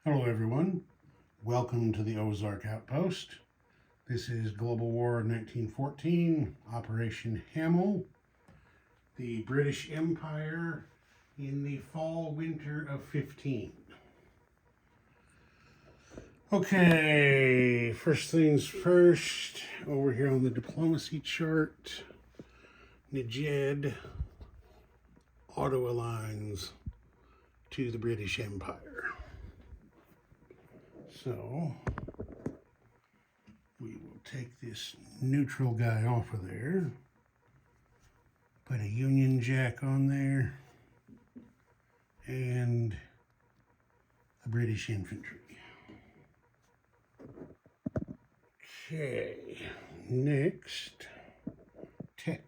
Hello everyone, welcome to the Ozark Outpost. This is Global War 1914, Operation Hamel, the British Empire in the fall-winter of 15. Okay, first things first, over here on the diplomacy chart, Najed auto-aligns to the British Empire. So, we will take this neutral guy off of there, put a Union Jack on there, and a British infantry. Okay, next, tech.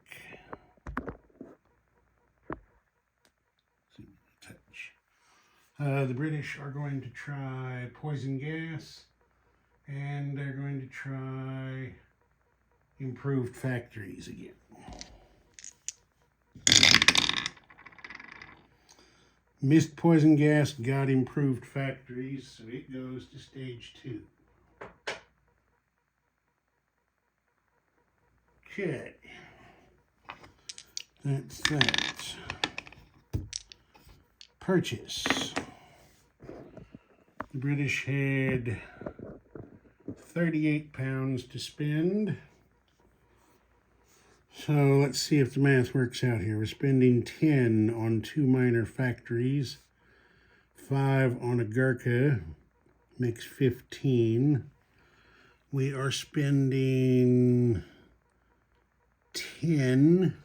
The British are going to try poison gas, and they're going to try improved factories again. Missed poison gas, got improved factories, so it goes to stage 2. Okay, that's that. Purchase. The British had 38 pounds to spend. So let's see if the math works out here. We're spending 10 on 2 minor factories, 5 on a Gurkha, makes 15. We are spending 10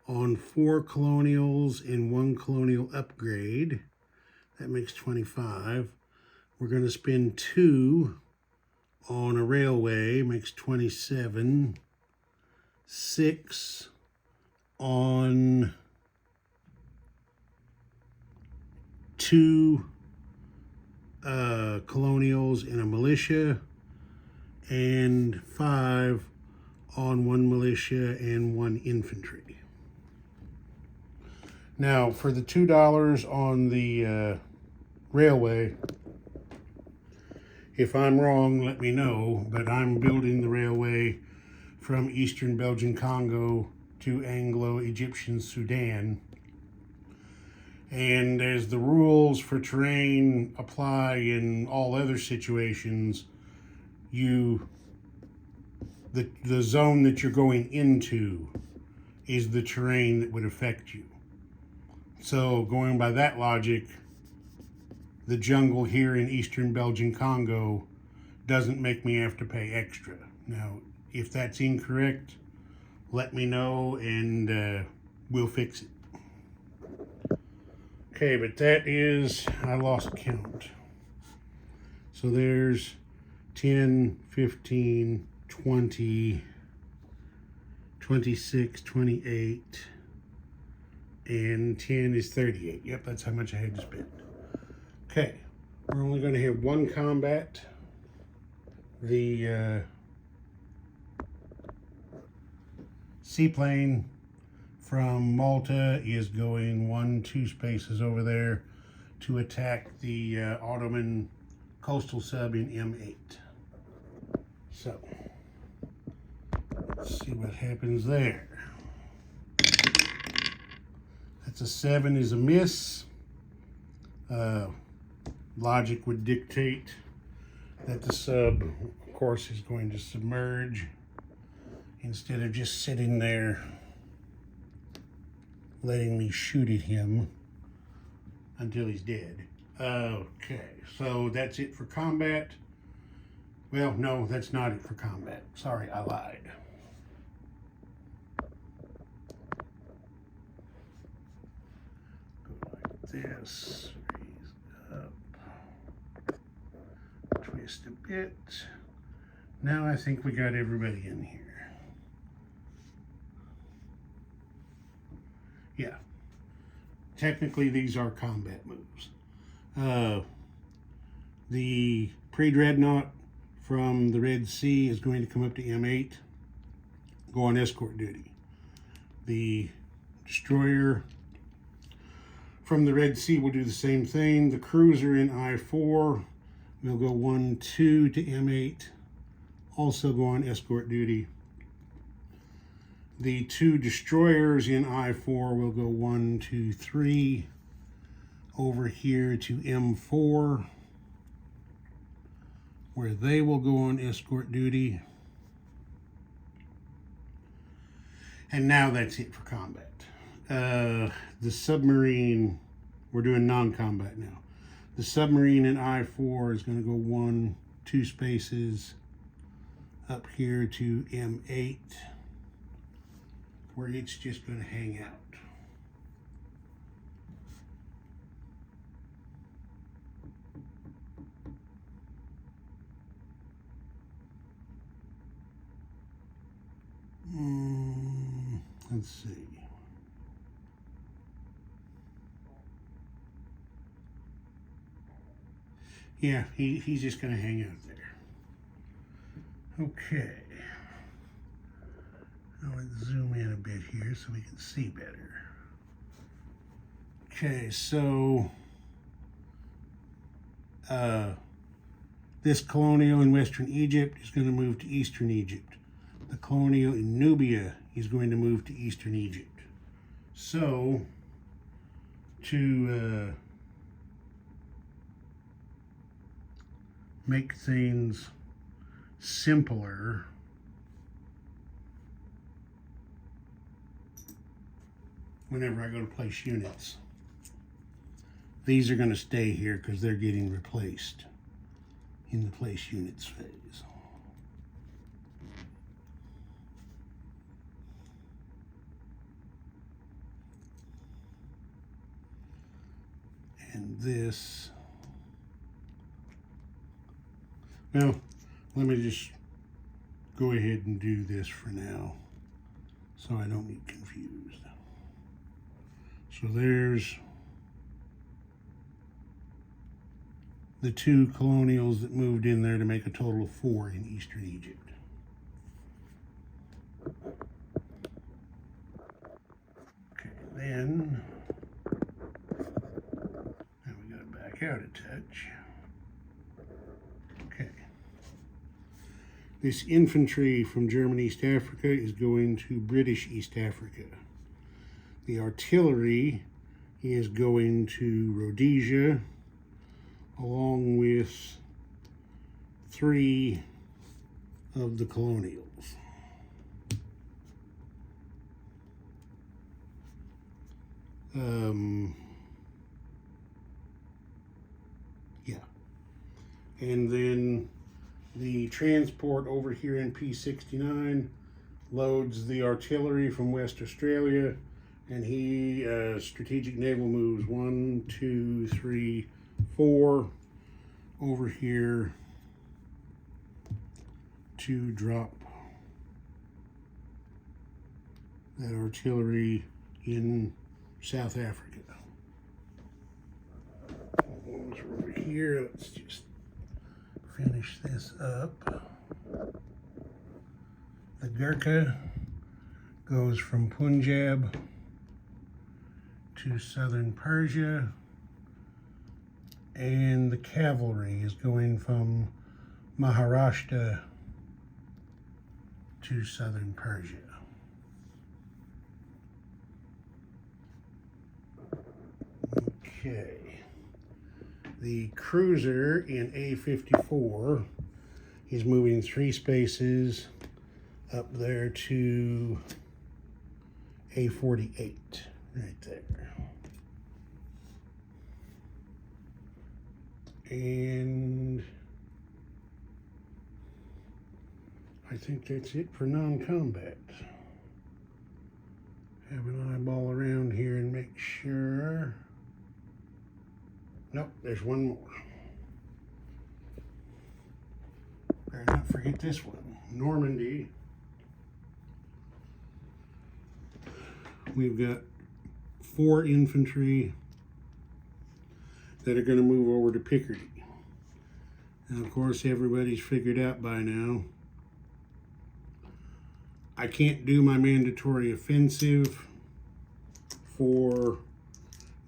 on 4 colonials and 1 colonial upgrade. That makes 25. We're going to spend 2 on a railway, makes 27. 6 on 2 colonials and a militia, and 5 on 1 militia and 1 infantry. Now, for the $2 on the railway, if I'm wrong, let me know, but I'm building the railway from Eastern Belgian Congo to Anglo-Egyptian Sudan. And as the rules for terrain apply in all other situations, the zone that you're going into is the terrain that would affect you. So going by that logic, the jungle here in Eastern Belgian Congo doesn't make me have to pay extra. Now, if that's incorrect, let me know and we'll fix it. Okay, but that is, I lost count. So there's 10, 15, 20, 26, 28, and 10 is 38. Yep, that's how much I had to spend. Okay, we're only going to have 1 combat. The seaplane from Malta is going 1-2 spaces over there to attack the Ottoman coastal sub in M8. So, let's see what happens there. That's a 7 is a miss. Logic would dictate that the sub, of course, is going to submerge instead of just sitting there letting me shoot at him until he's dead. Okay, so that's it for combat. Well, no, that's not it for combat. Sorry, I lied. Go like this, raise up, twist a bit. Now I think we got everybody in here. Yeah, technically these are combat moves. The pre-dreadnought from the Red Sea is going to come up to M8, go on escort duty. The destroyer From the Red Sea, we'll do the same thing. The cruiser in I-4 will go 1-2 to M8, also go on escort duty. The 2 destroyers in I-4 will go 1-2-3 over here to M4, where they will go on escort duty. And now that's it for combat. The submarine, we're doing non-combat now. The submarine in I-4 is going to go 1-2 spaces up here to M8, where it's just going to hang out. Let's see. Yeah, he's just going to hang out there. Okay. Now let's zoom in a bit here so we can see better. Okay, so this colonial in Western Egypt is going to move to Eastern Egypt. The colonial in Nubia is going to move to Eastern Egypt. So, to make things simpler, whenever I go to place units, these are going to stay here because they're getting replaced in the place units phase. And this, well, let me just go ahead and do this for now so I don't get confused. So there's the 2 colonials that moved in there to make a total of 4 in Eastern Egypt. Okay, then we got to back out a touch. Okay. This infantry from German East Africa is going to British East Africa. The artillery is going to Rhodesia, along with 3 of the colonials. Yeah. And then the transport over here in P69 loads the artillery from West Australia, and he strategic naval moves 1, 2, 3, 4 over here to drop that artillery in South Africa. Over here, let's just finish this up. The Gurkha goes from Punjab to southern Persia, and the cavalry is going from Maharashtra to southern Persia. Okay. The cruiser in A54 is moving 3 spaces up there to A48, right there. And I think that's it for non-combat. Have an eyeball around here and make sure. Nope, there's one more. Better not forget this one. Normandy. We've got 4 infantry that are going to move over to Picardy. And of course, everybody's figured out by now, I can't do my mandatory offensive for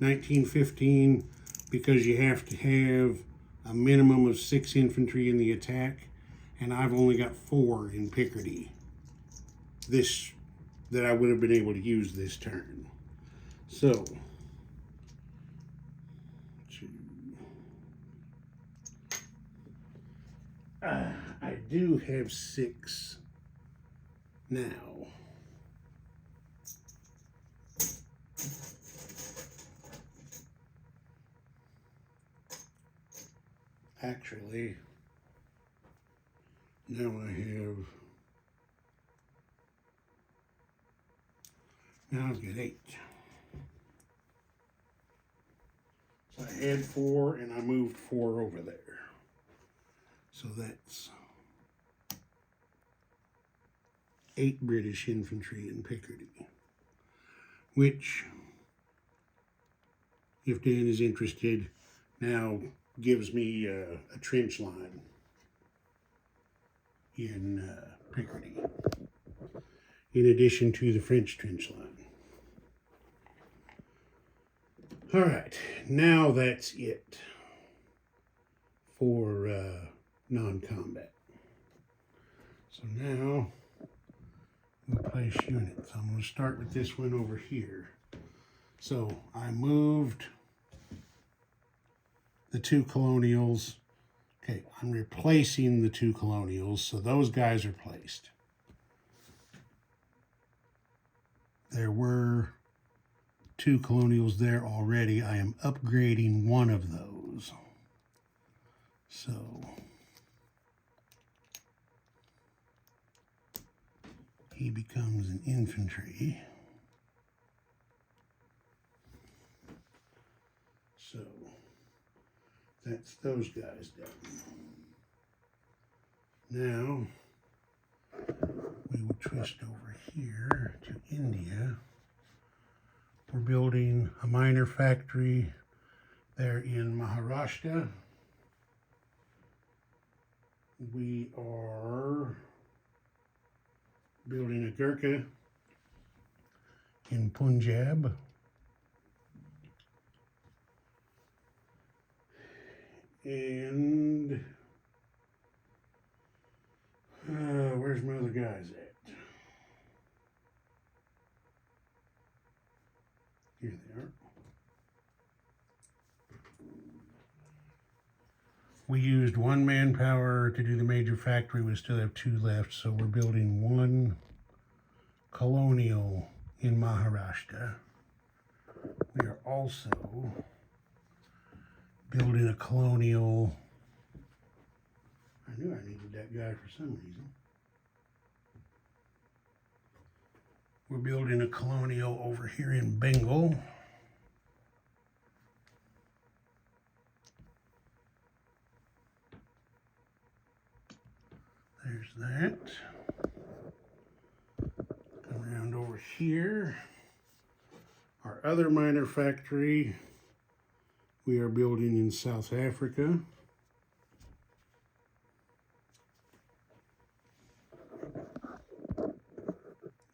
GW1915 because you have to have a minimum of 6 infantry in the attack, and I've only got 4 in Picardy. That I would have been able to use this turn. So, I do have 6 now. Actually, now I've got 8. So I had 4 and I moved 4 over there. So that's 8 British infantry in Picardy, which, if Dan is interested, now gives me a trench line in Picardy, in addition to the French trench line. All right, now that's it for non-combat. So now we'll place units. I'm going to start with this one over here. So I moved the 2 colonials. Okay, I'm replacing the 2 colonials, so those guys are placed. There were 2 colonials there already. I am upgrading one of those. So he becomes an infantry. So that's those guys done. Now we will twist over here to India. We're building a minor factory there in Maharashtra. We are building a Gurkha in Punjab. And where's my other guys at? Here they are. We used 1 manpower to do the major factory. We still have 2 left, so we're building 1 colonial in Maharashtra. We are also building a colonial. I knew I needed that guy for some reason. We're building a colonial over here in Bengal. There's that. Come around over here. Our other minor factory we are building in South Africa.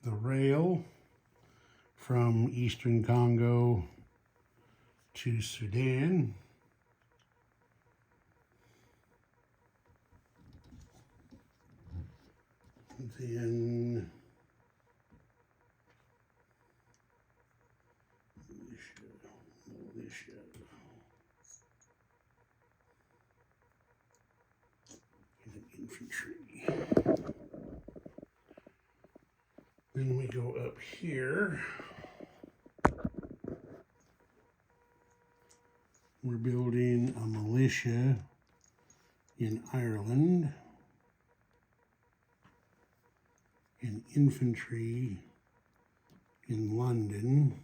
The rail from Eastern Congo to Sudan. Then militia. And infantry. Then we go up here. We're building a militia in Ireland. And infantry in London.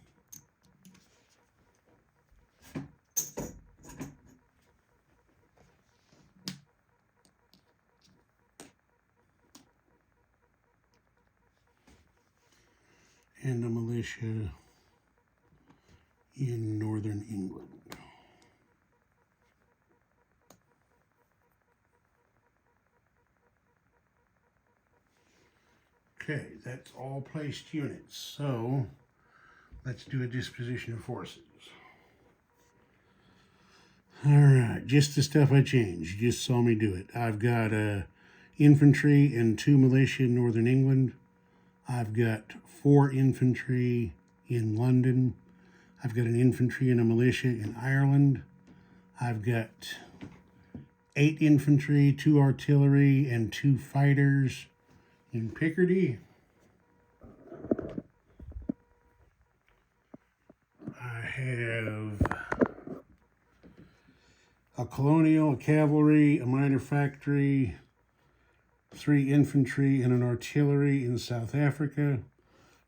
And a militia in northern England. Okay, that's all placed units. So let's do a disposition of forces. All right, just the stuff I changed. You just saw me do it. I've got infantry and 2 militia in Northern England. I've got 4 infantry in London. I've got an infantry and a militia in Ireland. I've got 8 infantry, 2 artillery, and 2 fighters in Picardy. I have a colonial, a cavalry, a minor factory, 3 infantry, and an artillery in South Africa.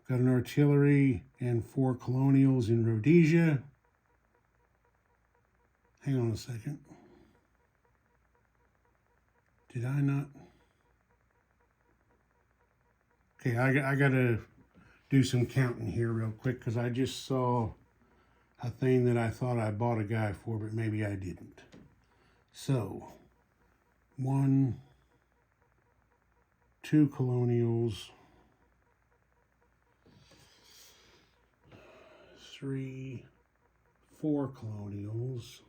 Got an artillery and 4 colonials in Rhodesia. Hang on a second. Did I not? Okay, I got to do some counting here real quick because I just saw a thing that I thought I bought a guy for, but maybe I didn't. So, 1, 2 colonials, 3, 4 colonials,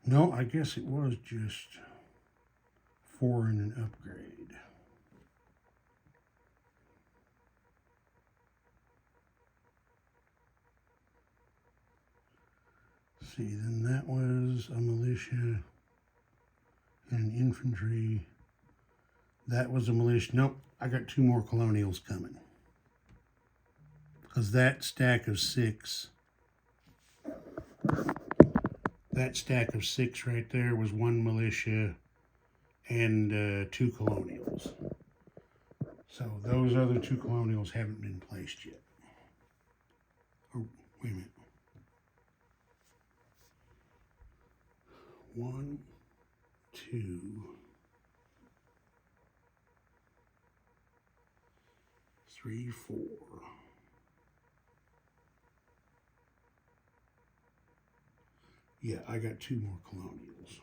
'No, I guess it was just 4 and an upgrade. See, then that was a militia and an infantry. That was a militia. Nope, I got 2 more colonials coming. Because that stack of 6 right there was 1 militia and 2 colonials. So those other 2 colonials haven't been placed yet. Oh, wait a minute. 1, 2, 3, 4. Yeah, I got 2 more colonials.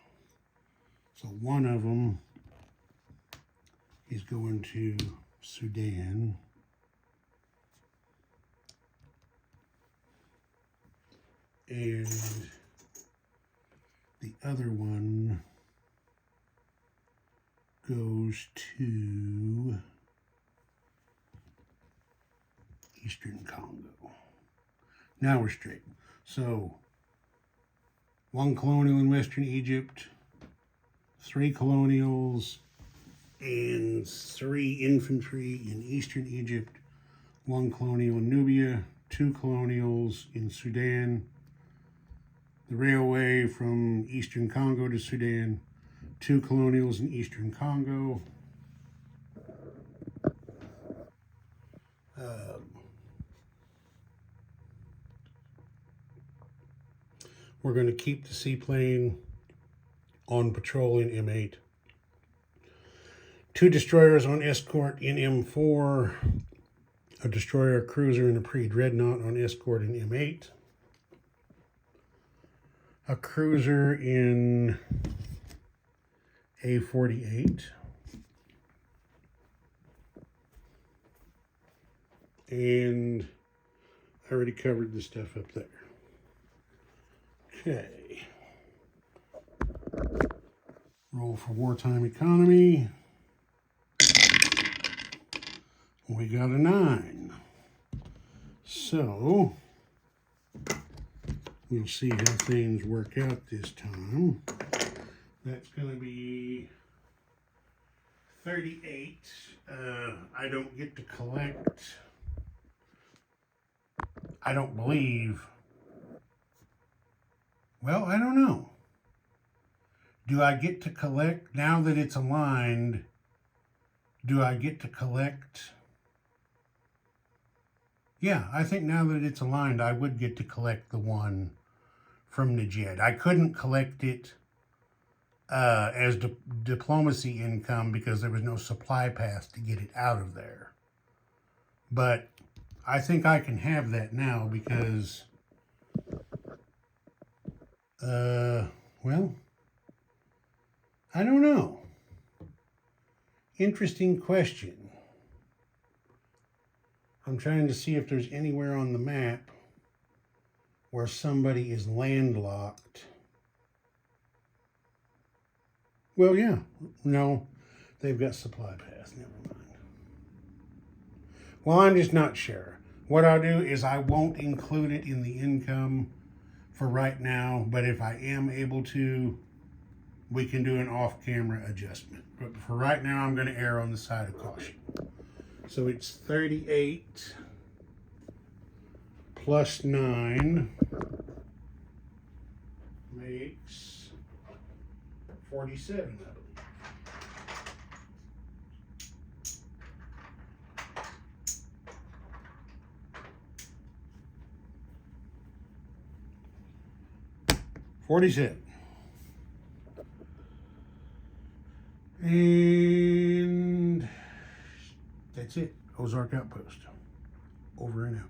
So one of them is going to Sudan. And the other one goes to Eastern Congo. Now we're straight. So 1 colonial in Western Egypt, 3 colonials and 3 infantry in Eastern Egypt, 1 colonial in Nubia, 2 colonials in Sudan, the railway from Eastern Congo to Sudan, 2 colonials in Eastern Congo, we're going to keep the seaplane on patrol in M8. 2 destroyers on escort in M4. A destroyer, a cruiser, and a pre-dreadnought on escort in M8. A cruiser in A48. And I already covered the stuff up there. Okay. Roll for wartime economy. We got a 9. So, we'll see how things work out this time. That's going to be 38. I don't get to collect, I don't believe. Well, I don't know. Do I get to collect, now that it's aligned, do I get to collect? Yeah, I think now that it's aligned, I would get to collect the one from Najd. I couldn't collect it as diplomacy income because there was no supply path to get it out of there. But I think I can have that now because, well, I don't know. Interesting question. I'm trying to see if there's anywhere on the map where somebody is landlocked. Well, yeah. No, they've got supply paths. Never mind. Well, I'm just not sure. What I'll do is I won't include it in the income for right now, but if I am able to, we can do an off-camera adjustment. But for right now, I'm going to err on the side of caution. So it's 38 plus 9 makes 47, I believe. And that's it. Ozark Outpost. Over and out.